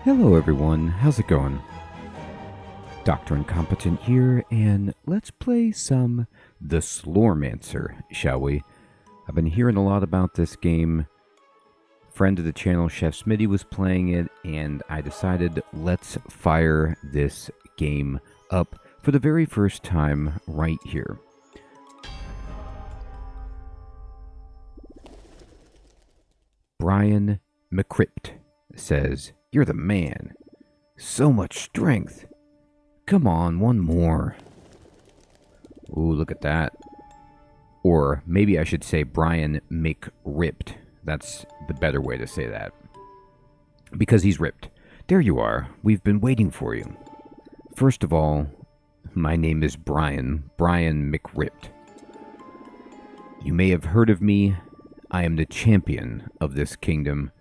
Hello everyone, how's it going? Dr. Incompetent here, and let's play some The Slormancer, shall we? I've been hearing a lot about this game. Friend of the channel, Chef Smitty, was playing it, and I decided let's fire this game up for the very first time right here. Brian McCrypt says, "You're the man. So much strength. Come on, one more." Ooh, look at that. Or maybe I should say Brian McRipped. That's the better way to say that. Because he's ripped. There you are. We've been waiting for you. First of all, my name is Brian McRipped. You may have heard of me. I am the champion of this kingdom.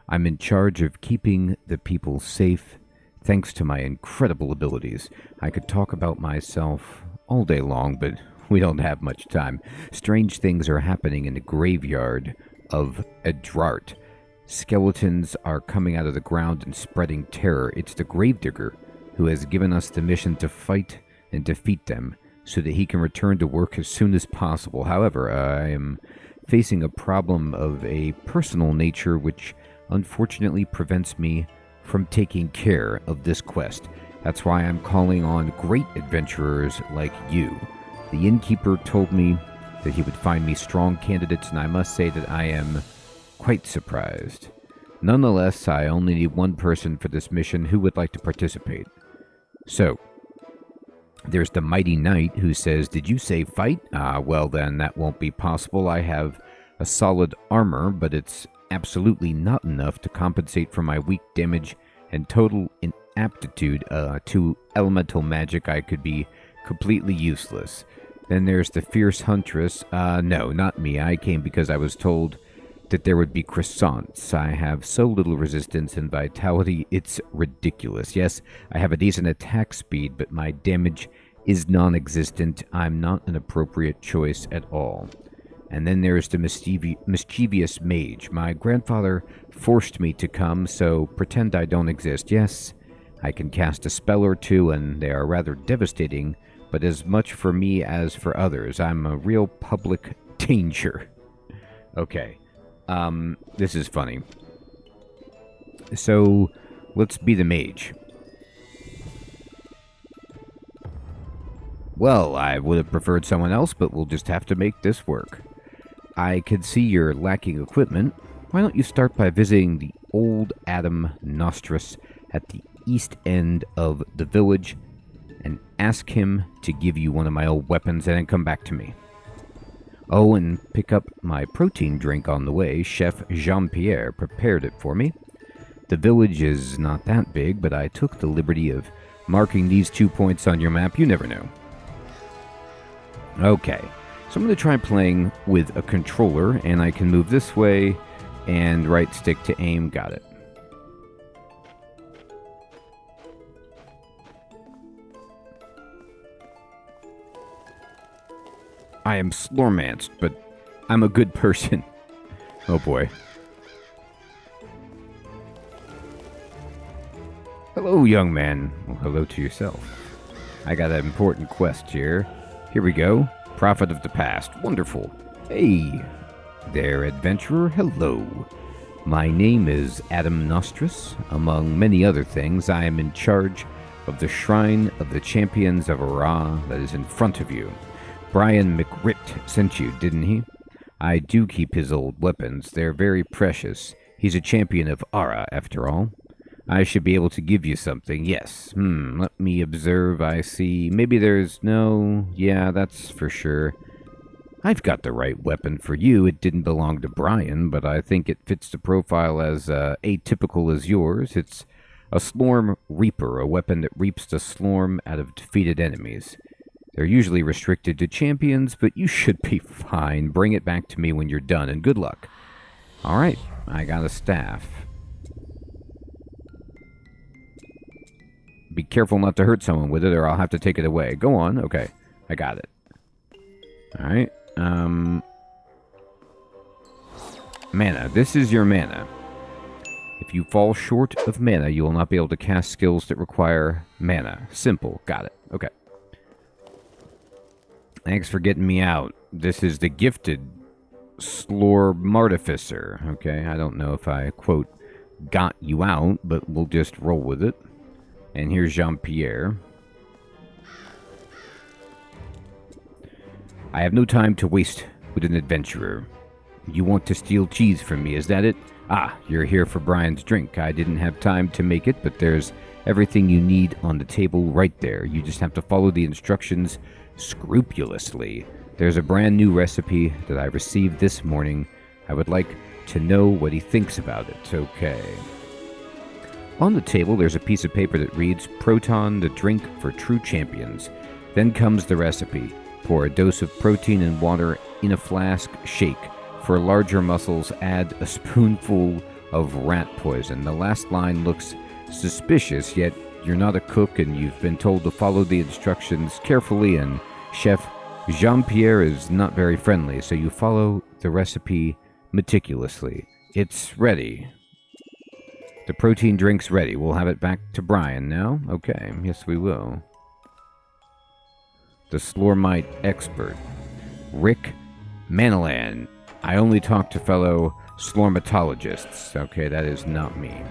I'm in charge of keeping the people safe, thanks to my incredible abilities. I could talk about myself all day long, but we don't have much time. Strange things are happening in the graveyard of Adrart. Skeletons are coming out of the ground and spreading terror. It's the Gravedigger who has given us the mission to fight and defeat them, so that he can return to work as soon as possible. However, I am facing a problem of a personal nature which unfortunately prevents me from taking care of this quest. That's why I'm calling on great adventurers like you. The innkeeper told me that he would find me strong candidates, and I must say that I am quite surprised. Nonetheless, I only need one person for this mission who would like to participate. So, there's the Mighty Knight who says, "Did you say fight?" Well then, that won't be possible. I have a solid armor, but it's absolutely not enough to compensate for my weak damage and total inaptitude to elemental magic. I could be completely useless. Then there's the Fierce Huntress. No, not me. I came because I was told that there would be croissants. I have so little resistance and vitality, it's ridiculous. Yes, I have a decent attack speed, but my damage is non-existent. I'm not an appropriate choice at all. And then there's the mischievous mage. My grandfather forced me to come, so pretend I don't exist. Yes, I can cast a spell or two, and they are rather devastating, but as much for me as for others. I'm a real public danger. Okay. This is funny. So, let's be the mage. Well, I would have preferred someone else, but we'll just have to make this work. I can see you're lacking equipment. Why don't you start by visiting the old Adam Nostris at the east end of the village and ask him to give you one of my old weapons and then come back to me. Oh, and pick up my protein drink on the way. Chef Jean-Pierre prepared it for me. The village is not that big, but I took the liberty of marking these 2 points on your map. You never know. Okay, so I'm going to try playing with a controller, and I can move this way and right stick to aim. Got it. I am Slormanced, but I'm a good person. Oh boy. Hello, young man. Well, hello to yourself. I got an important quest here. Here we go. Prophet of the past. Wonderful. Hey there, adventurer. Hello. My name is Adam Nostris. Among many other things, I am in charge of the Shrine of the Champions of Ara that is in front of you. Brian McRipped sent you, didn't he? I do keep his old weapons. They're very precious. He's a champion of Ara, after all. I should be able to give you something. Yes. Let me observe. I see. Maybe there's no... Yeah, that's for sure. I've got the right weapon for you. It didn't belong to Brian, but I think it fits the profile as atypical as yours. It's a Slorm Reaper, a weapon that reaps the Slorm out of defeated enemies. They're usually restricted to champions, but you should be fine. Bring it back to me when you're done, and good luck. Alright, I got a staff. Be careful not to hurt someone with it, or I'll have to take it away. Go on. Okay, I got it. Alright, mana. This is your mana. If you fall short of mana, you will not be able to cast skills that require mana. Simple. Got it. Okay. Thanks for getting me out. This is the gifted Slormartificer. Okay, I don't know if I, quote, got you out, but we'll just roll with it. And here's Jean-Pierre. I have no time to waste with an adventurer. You want to steal cheese from me, is that it? Ah, you're here for Brian's drink. I didn't have time to make it, but there's everything you need on the table right there. You just have to follow the instructions scrupulously. There's a brand new recipe that I received this morning. I would like to know what he thinks about it. Okay. On the table, there's a piece of paper that reads, Proton, the drink for true champions. Then comes the recipe. Pour a dose of protein and water in a flask, shake. For larger muscles, add a spoonful of rat poison. The last line looks suspicious, yet you're not a cook and you've been told to follow the instructions carefully, and Chef Jean-Pierre is not very friendly, so you follow the recipe meticulously. It's ready. The protein drink's ready. We'll have it back to Brian now. Okay, yes we will. The Slormite expert, Rick Manilan. I only talk to fellow Slormatologists. Okay, that is not me.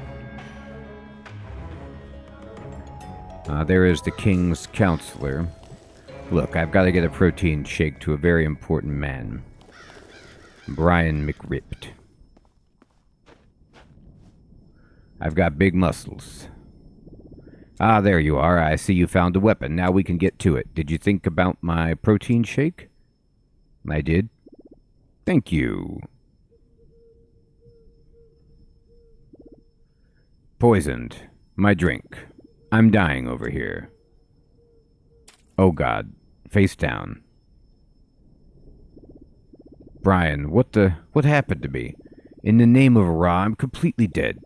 There is the King's Counselor. Look, I've got to get a protein shake to a very important man. Brian McRipped. I've got big muscles. Ah, there you are. I see you found a weapon. Now we can get to it. Did you think about my protein shake? I did. Thank you. Poisoned. My drink. I'm dying over here. Oh God. Face down. Brian, what happened to me? In the name of Ra, I'm completely dead.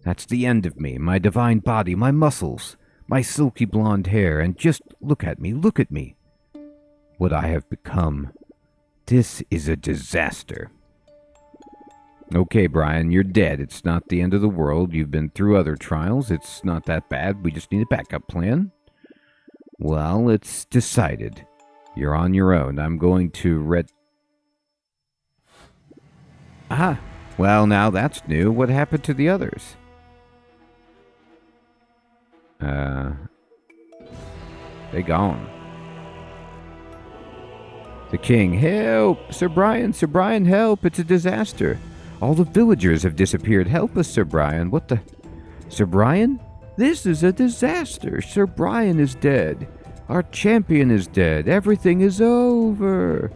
That's the end of me, my divine body, my muscles, my silky blonde hair, and just look at me, what I have become. This is a disaster. Okay, Brian, you're dead. It's not the end of the world. You've been through other trials. It's not that bad. We just need a backup plan. Well, it's decided. You're on your own. I'm going to Ah, well, now that's new. What happened to the others? They gone. The king, help! Sir Brian, help! It's a disaster. All the villagers have disappeared. Help us, Sir Brian. What the... Sir Brian? This is a disaster. Sir Brian is dead. Our champion is dead. Everything is over.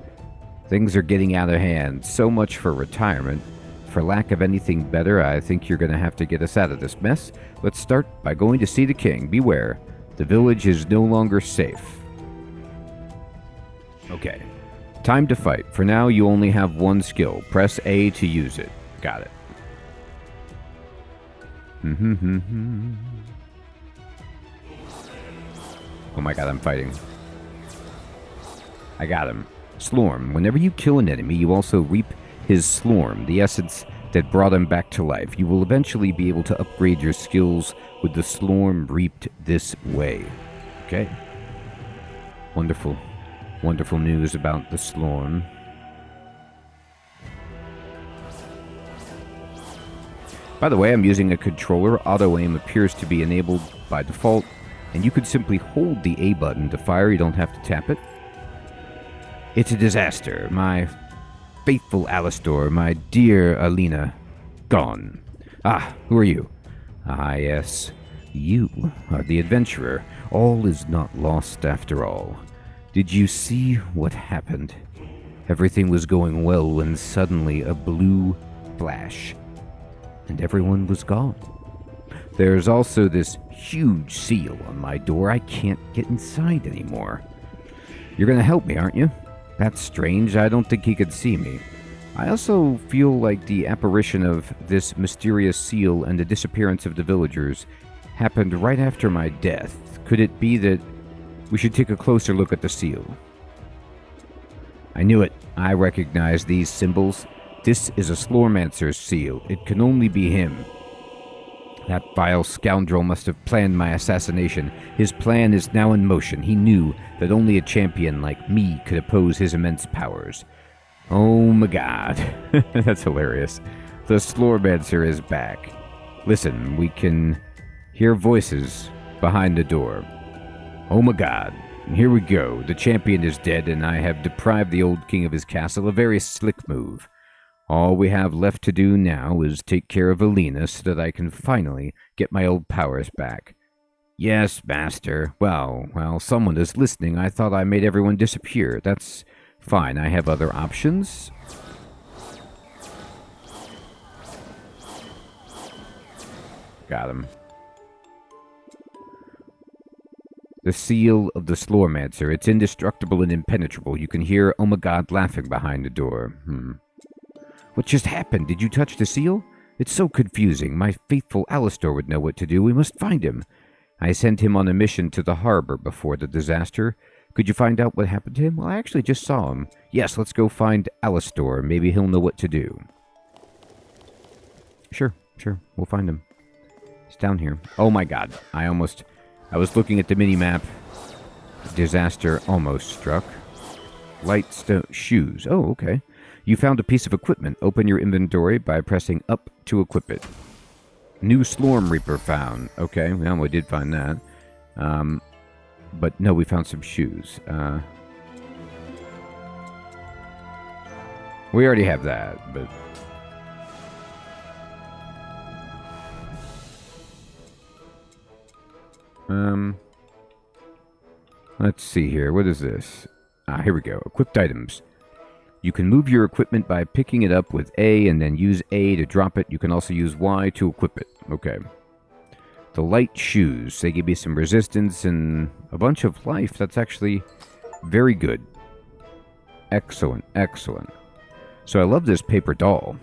Things are getting out of hand. So much for retirement. For lack of anything better, I think you're going to have to get us out of this mess. Let's start by going to see the king. Beware. The village is no longer safe. Okay. Time to fight. For now, you only have one skill. Press A to use it. Got it. Oh my god, I'm fighting. I got him. Slorm. Whenever you kill an enemy, you also reap his Slorm, the essence that brought him back to life. You will eventually be able to upgrade your skills with the Slorm reaped this way. Okay. Wonderful. Wonderful news about the Slorm. By the way, I'm using a controller. Auto-aim appears to be enabled by default, and you could simply hold the A button to fire. You don't have to tap it. It's a disaster. My faithful Alistor, my dear Alina, gone. Ah, who are you? Ah, yes. You are the adventurer. All is not lost after all. Did you see what happened? Everything was going well when suddenly a blue flash, and everyone was gone. There's also this huge seal on my door. I can't get inside anymore. You're gonna help me, aren't you? That's strange. I don't think he could see me. I also feel like the apparition of this mysterious seal and the disappearance of the villagers happened right after my death. Could it be that we should take a closer look at the seal? I knew it. I recognize these symbols. This is a Slormancer's seal. It can only be him. That vile scoundrel must have planned my assassination. His plan is now in motion. He knew that only a champion like me could oppose his immense powers. Oh my god. That's hilarious. The Slormancer is back. Listen, we can hear voices behind the door. Oh my god. Here we go. The champion is dead, and I have deprived the old king of his castle. A very slick move. All we have left to do now is take care of Alina so that I can finally get my old powers back. Yes, master. Well, someone is listening. I thought I made everyone disappear. That's fine. I have other options. Got him. The seal of the Slormancer. It's indestructible and impenetrable. You can hear Oh my god laughing behind the door. What just happened? Did you touch the seal? It's so confusing. My faithful Alastor would know what to do. We must find him. I sent him on a mission to the harbor before the disaster. Could you find out what happened to him? Well, I actually just saw him. Yes, let's go find Alastor. Maybe he'll know what to do. Sure. We'll find him. He's down here. Oh my god. I was looking at the mini-map. Disaster almost struck. Light stone shoes. Oh, okay. You found a piece of equipment. Open your inventory by pressing up to equip it. New Slorm Reaper found. Okay, well, we did find that. But no, we found some shoes. We already have that, but... Let's see here. What is this? Here we go. Equipped items. You can move your equipment by picking it up with A and then use A to drop it. You can also use Y to equip it. Okay. The light shoes. They give you some resistance and a bunch of life. That's actually very good. Excellent. So I love this paper doll.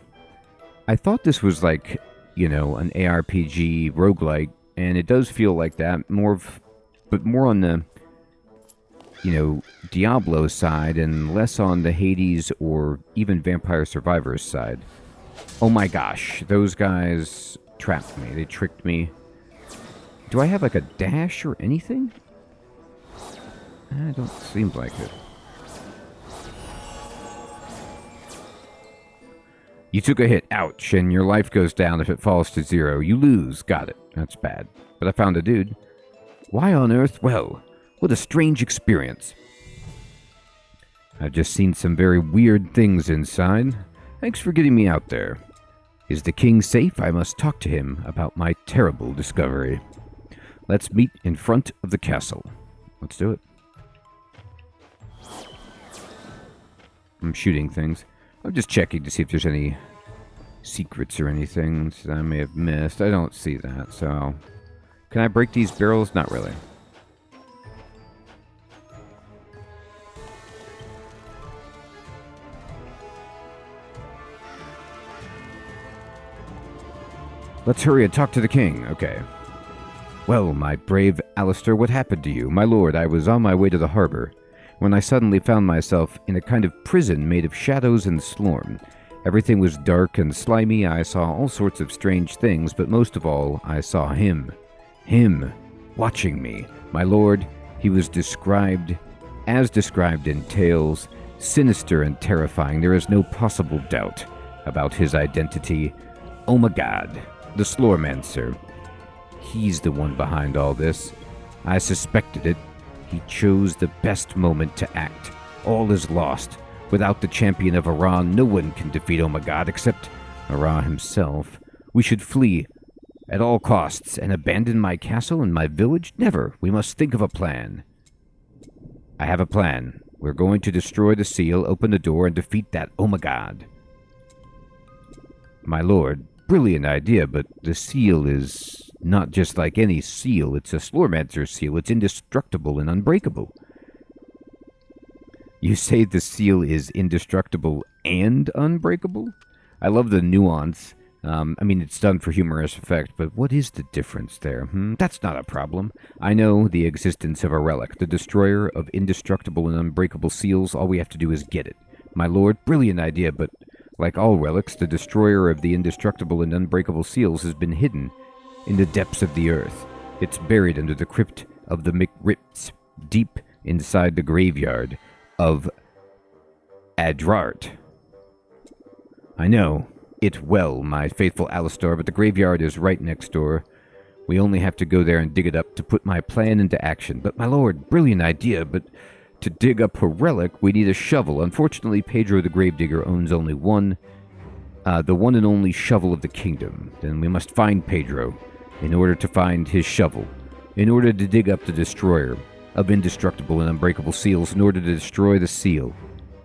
I thought this was like, an ARPG roguelike, and it does feel like that. But more on the... Diablo side and less on the Hades or even Vampire Survivors side. Oh my gosh, those guys trapped me. They tricked me. Do I have like a dash or anything? I don't seem like it. You took a hit, ouch, and your life goes down if it falls to 0. You lose, got it. That's bad. But I found a dude. Why on earth? Well, what a strange experience. I've just seen some very weird things inside. Thanks for getting me out there. Is the king safe? I must talk to him about my terrible discovery. Let's meet in front of the castle. Let's do it. I'm shooting things. I'm just checking to see if there's any secrets or anything that I may have missed. I don't see that, so... Can I break these barrels? Not really. Let's hurry and talk to the king. Okay. Well, my brave Alastor, what happened to you? My lord, I was on my way to the harbor when I suddenly found myself in a kind of prison made of shadows and slorm. Everything was dark and slimy. I saw all sorts of strange things, but most of all, I saw him. Him, watching me. My lord, he was described in tales, sinister and terrifying. There is no possible doubt about his identity. Oh my god, the Slormancer. He's the one behind all this. I suspected it. He chose the best moment to act. All is lost. Without the champion of Ara, no one can defeat Oh my god except Ara himself. We should flee at all costs and abandon my castle and my village? Never. We must think of a plan. I have a plan. We're going to destroy the seal, open the door, and defeat that Oh my god. My lord, brilliant idea, but the seal is not just like any seal. It's a Slormancer seal. It's indestructible and unbreakable. You say the seal is indestructible and unbreakable? I love the nuance. It's done for humorous effect, but what is the difference there? That's not a problem. I know the existence of a relic, the destroyer of indestructible and unbreakable seals. All we have to do is get it. My lord, brilliant idea, but like all relics, the destroyer of the indestructible and unbreakable seals has been hidden in the depths of the earth. It's buried under the crypt of the McRips, deep inside the graveyard of Adrart. I know it well, my faithful Alistar, but the graveyard is right next door. We only have to go there and dig it up to put my plan into action. But my lord, brilliant idea, but to dig up a relic, we need a shovel. Unfortunately, Pedro the Gravedigger owns only one, the one and only shovel of the kingdom. Then we must find Pedro in order to find his shovel, in order to dig up the destroyer of indestructible and unbreakable seals, in order to destroy the seal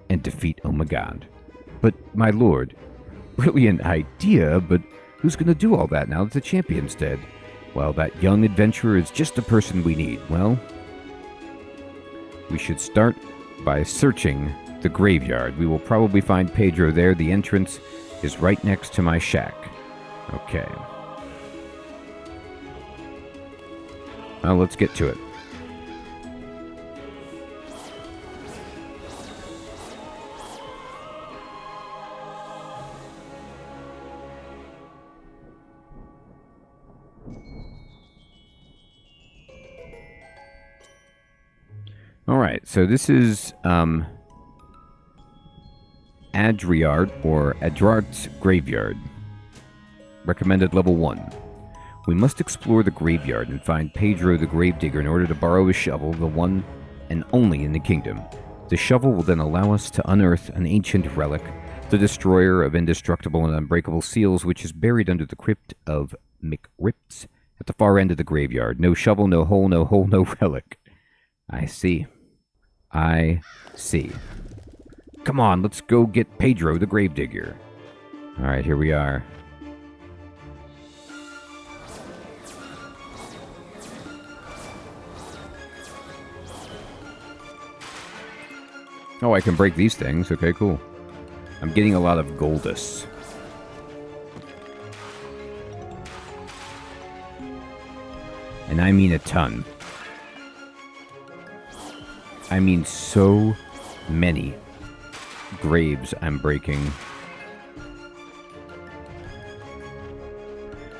and defeat Omagad. But, my lord, brilliant idea, but who's going to do all that now that the champion's dead? Well, that young adventurer is just the person we need. Well, we should start by searching the graveyard. We will probably find Pedro there. The entrance is right next to my shack. Okay. Well, let's get to it. Alright, so this is Adriart, or Adrart's Graveyard. Recommended level 1. We must explore the graveyard and find Pedro the Gravedigger in order to borrow his shovel, the one and only in the kingdom. The shovel will then allow us to unearth an ancient relic, the destroyer of indestructible and unbreakable seals, which is buried under the crypt of McRips at the far end of the graveyard. No shovel, no hole, no hole, no relic. I see. I see. Come on, let's go get Pedro the Gravedigger. Alright, here we are. Oh, I can break these things. Okay, cool. I'm getting a lot of Goldus. And I mean a ton. I mean so many graves I'm breaking.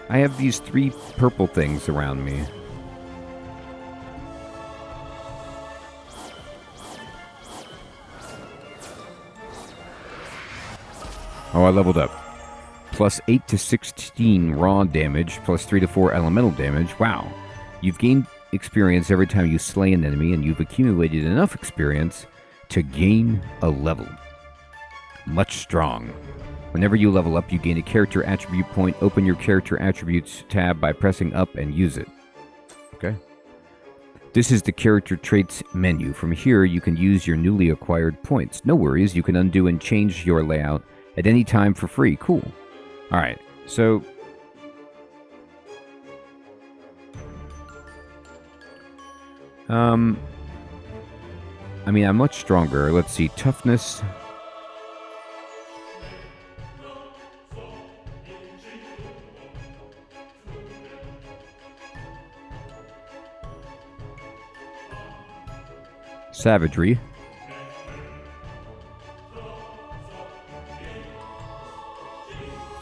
I have these 3 purple things around me. Oh, I leveled up. Plus 8 to 16 raw damage, plus 3 to 4 elemental damage. Wow. You've gained experience every time you slay an enemy, and you've accumulated enough experience to gain a level. Much strong. Whenever you level up, you gain a character attribute point. Open your character attributes tab by pressing up and use it. Okay. This is the character traits menu. From here, you can use your newly acquired points. No worries, you can undo and change your layout at any time for free. Cool. Alright, so I mean, I'm much stronger. Let's see, toughness. Savagery.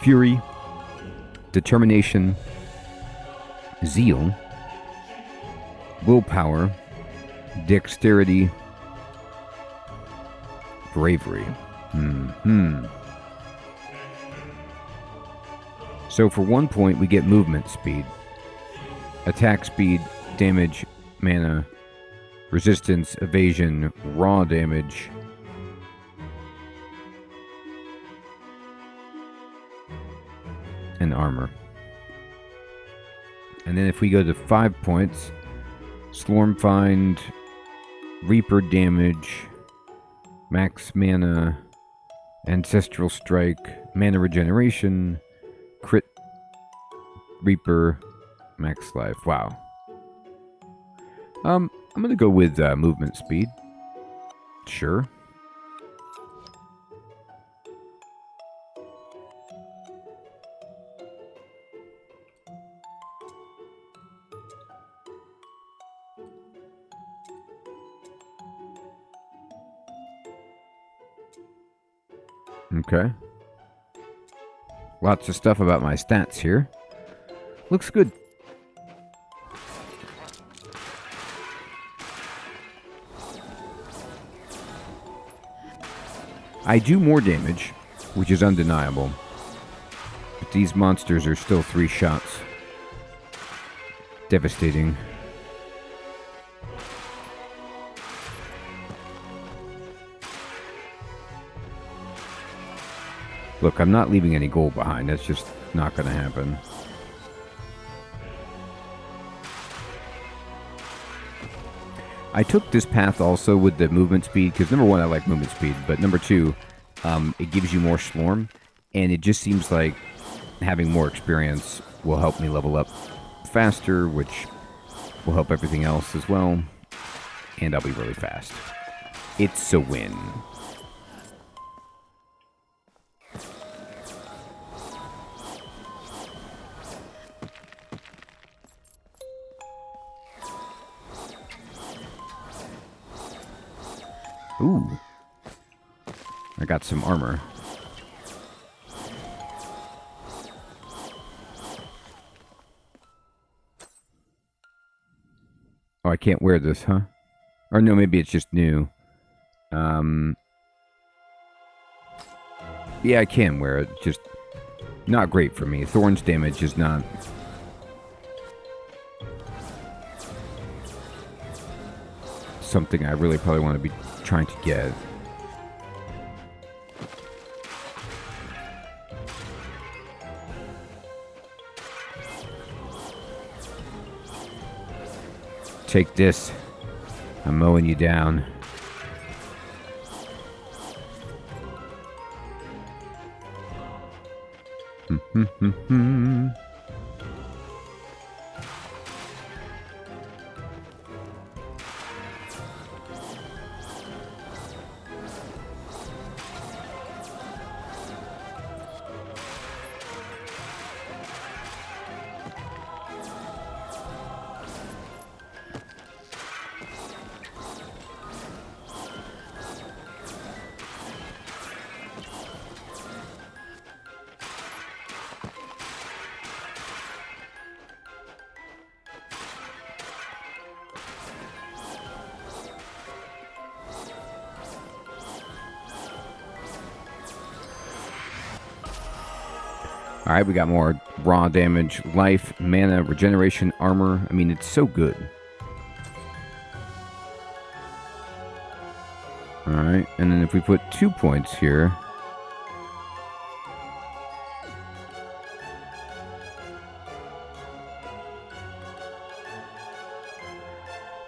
Fury. Determination. Zeal. Willpower. Dexterity. Bravery. So for 1 point, we get movement speed, attack speed, damage, mana, resistance, evasion, raw damage, and armor. And then if we go to 5 points, Slorm Find, Reaper damage, max mana, Ancestral Strike, mana regeneration, crit, Reaper, max life. Wow. I'm gonna go with movement speed. Sure. Okay. Lots of stuff about my stats here. Looks good. I do more damage, which is undeniable. But these monsters are still 3 shots. Devastating. Look, I'm not leaving any gold behind. That's just not going to happen. I took this path also with the movement speed, because number 1, I like movement speed, but number 2, it gives you more Slorm, and it just seems like having more experience will help me level up faster, which will help everything else as well, and I'll be really fast. It's a win. Ooh. I got some armor. Oh, I can't wear this, huh? Or no, maybe it's just new. Yeah, I can wear it. Just not great for me. Thorns damage is not... something I really probably want to be trying to get. Take this. I'm mowing you down. Alright, we got more raw damage, life, mana, regeneration, armor. I mean, it's so good. Alright, and then if we put 2 points here...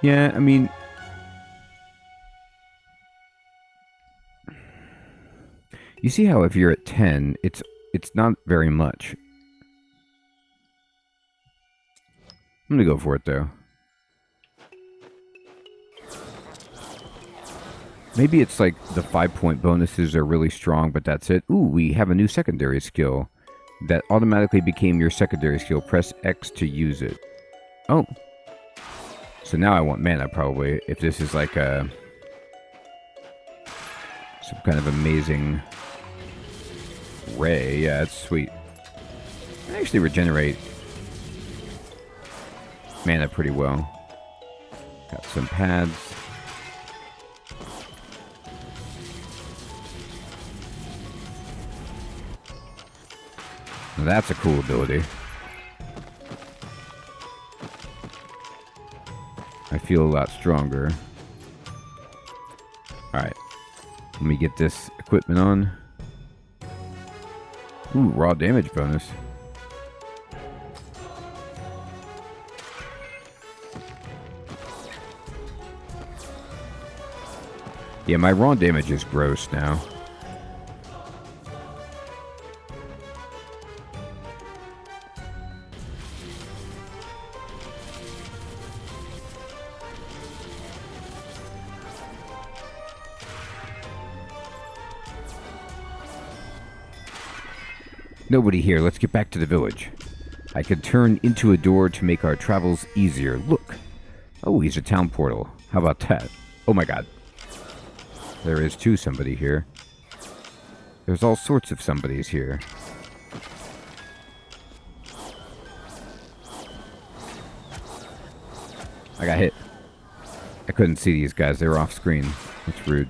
Yeah, I mean... You see how if you're at 10, it's not very much. I'm gonna go for it, though. Maybe it's like the 5-point bonuses are really strong, but that's it. Ooh, we have a new secondary skill that automatically became your secondary skill. Press X to use it. Oh. So now I want mana, probably, if this is like a... some kind of amazing... ray. Yeah, that's sweet. I actually regenerate mana pretty well. Got some pads. Now that's a cool ability. I feel a lot stronger. Alright. Let me get this equipment on. Ooh, raw damage bonus. Yeah, my raw damage is gross now. Nobody here. Let's get back to the village. I could turn into a door to make our travels easier. Look. Oh, he's a town portal. How about that? Oh my god. There is too somebody here. There's all sorts of somebodies here. I got hit. I couldn't see these guys. They were off screen. That's rude.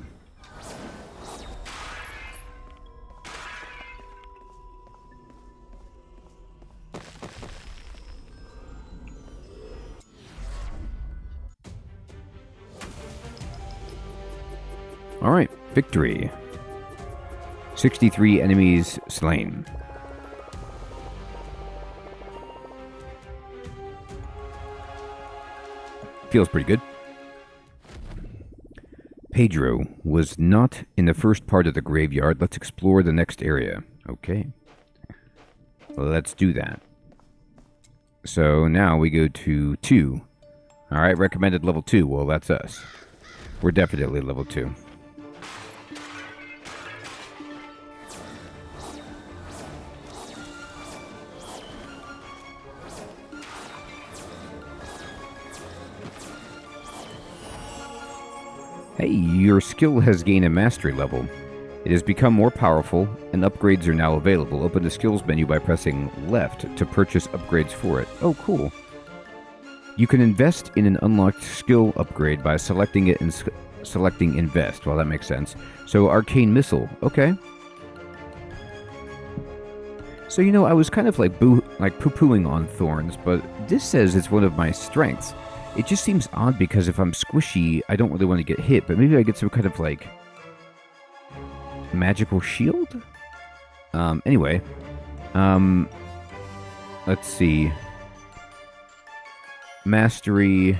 Alright, victory. 63 enemies slain. Feels pretty good. Pedro was not in the first part of the graveyard. Let's explore the next area. Okay. Let's do that. So now we go to 2. Alright, recommended level 2. Well, that's us. We're definitely level 2. Hey, your skill has gained a mastery level. It has become more powerful, and upgrades are now available. Open the skills menu by pressing left to purchase upgrades for it. Oh, cool. You can invest in an unlocked skill upgrade by selecting it and selecting invest. Well, that makes sense. So, arcane missile. Okay. So, you know, I was kind of like poo-pooing on thorns, but this says it's one of my strengths. It just seems odd because if I'm squishy, I don't really want to get hit, but maybe I get some kind of, like, magical shield? Anyway. Let's see. Mastery.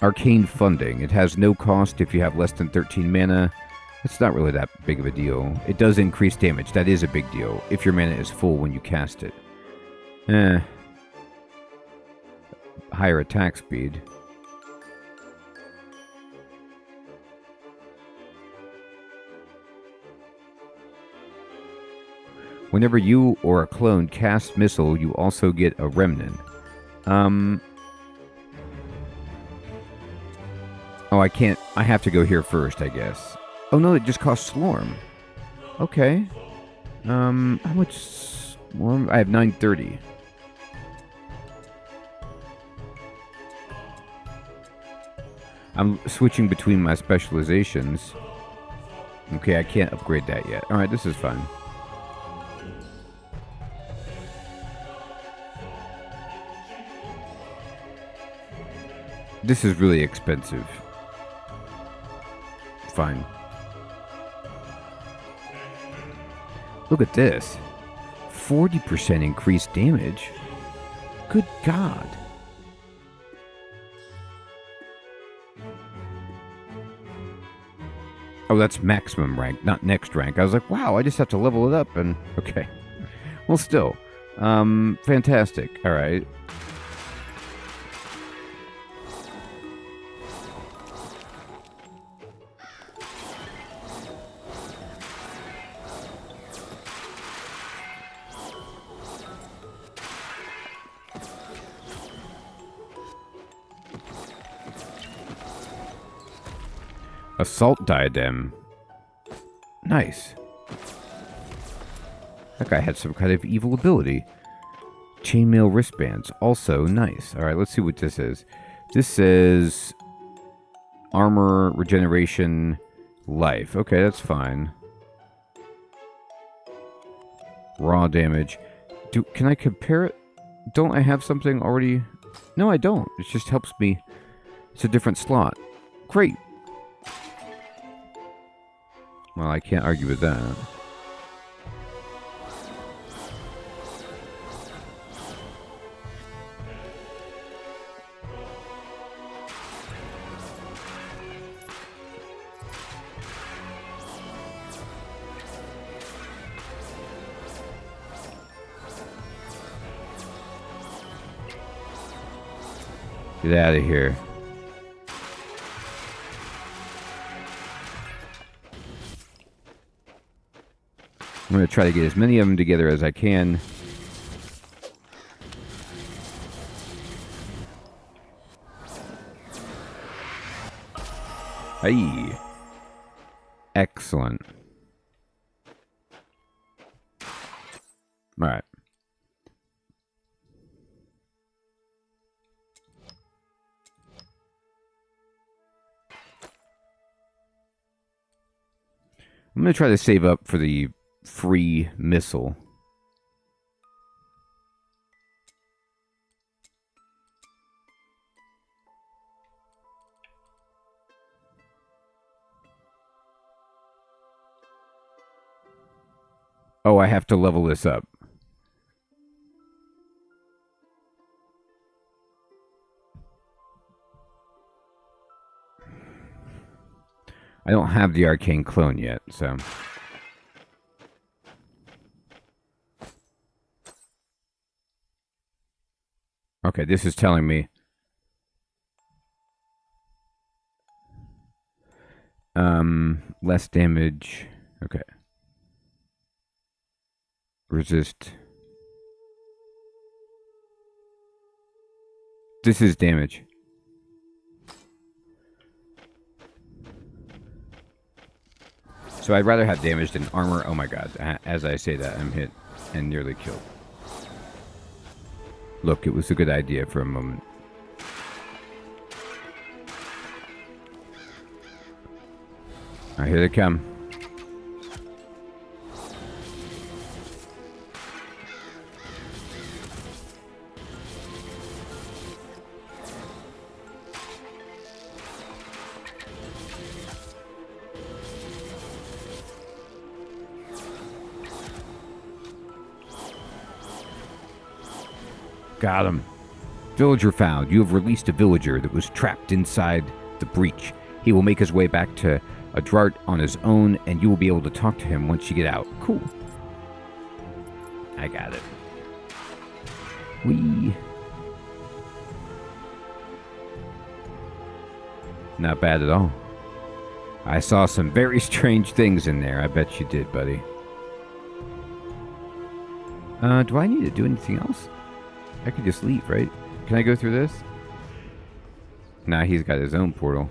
Arcane funding. It has no cost if you have less than 13 mana. It's not really that big of a deal. It does increase damage. That is a big deal. If your mana is full when you cast it. Higher attack speed. Whenever you or a clone cast missile, you also get a remnant. Oh, I can't. I have to go here first, I guess. Oh no, it just costs Slorm. Okay. How much Slorm? I have 930. I'm switching between my specializations. Okay, I can't upgrade that yet. Alright, this is fine. This is really expensive. Fine. Look at this. 40% increased damage. Good God. Oh, that's maximum rank, not next rank. I was like, wow, I just have to level it up and... Okay. Well, still. Fantastic. Alright. Assault diadem. Nice. That guy had some kind of evil ability. Chainmail wristbands. Also nice. Alright, let's see what this is. This says... Armor, regeneration, life. Okay, that's fine. Raw damage. Can I compare it? Don't I have something already? No, I don't. It just helps me. It's a different slot. Great. Well, I can't argue with that. Get out of here. I'm going to try to get as many of them together as I can. Hey. Excellent. All right. I'm going to try to save up for the free missile. Oh, I have to level this up. I don't have the arcane clone yet, so... Okay, this is telling me... less damage. Okay. Resist. This is damage. So I'd rather have damage than armor. Oh my god. As I say that, I'm hit and nearly killed. Look, it was a good idea for a moment. Alright, here they come. Got him. Villager found. You have released a villager that was trapped inside the breach. He will make his way back to a Drart on his own, and you will be able to talk to him once you get out. Cool. I got it. Whee. Not bad at all. I saw some very strange things in there. I bet you did, buddy. Do I need to do anything else? I could just leave, right? Can I go through this? Nah, he's got his own portal.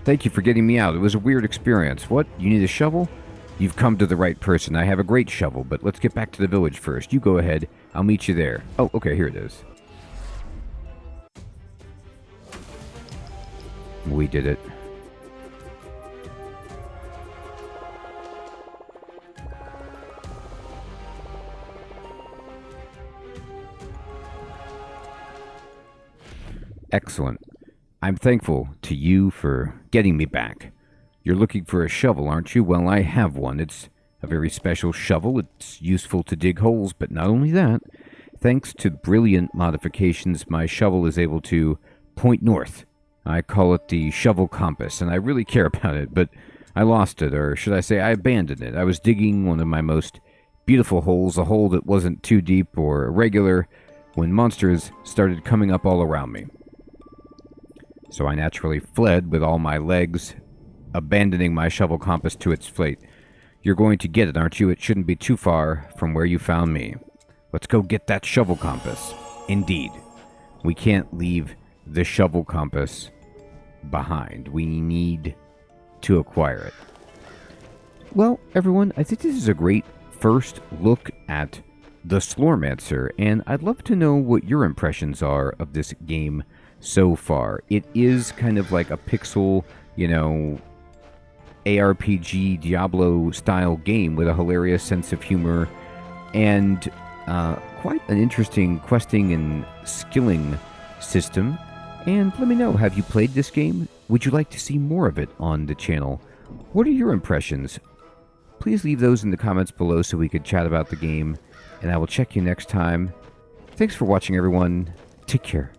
Thank you for getting me out. It was a weird experience. What? You need a shovel? You've come to the right person. I have a great shovel, but let's get back to the village first. You go ahead. I'll meet you there. Oh, okay, here it is. We did it. Excellent. I'm thankful to you for getting me back. You're looking for a shovel, aren't you? Well, I have one. It's a very special shovel. It's useful to dig holes, but not only that. Thanks to brilliant modifications, my shovel is able to point north. I call it the shovel compass, and I really care about it, but I lost it, or should I say I abandoned it. I was digging one of my most beautiful holes, a hole that wasn't too deep or irregular, when monsters started coming up all around me. So I naturally fled with all my legs, abandoning my shovel compass to its fate. You're going to get it, aren't you? It shouldn't be too far from where you found me. Let's go get that shovel compass. Indeed. We can't leave the shovel compass behind. We need to acquire it. Well, everyone, I think this is a great first look at the Slormancer, and I'd love to know what your impressions are of this game so far. It is kind of like a pixel, ARPG Diablo-style game with a hilarious sense of humor and quite an interesting questing and skilling system. And let me know, have you played this game? Would you like to see more of it on the channel? What are your impressions? Please leave those in the comments below so we could chat about the game, and I will check you next time. Thanks for watching, everyone. Take care.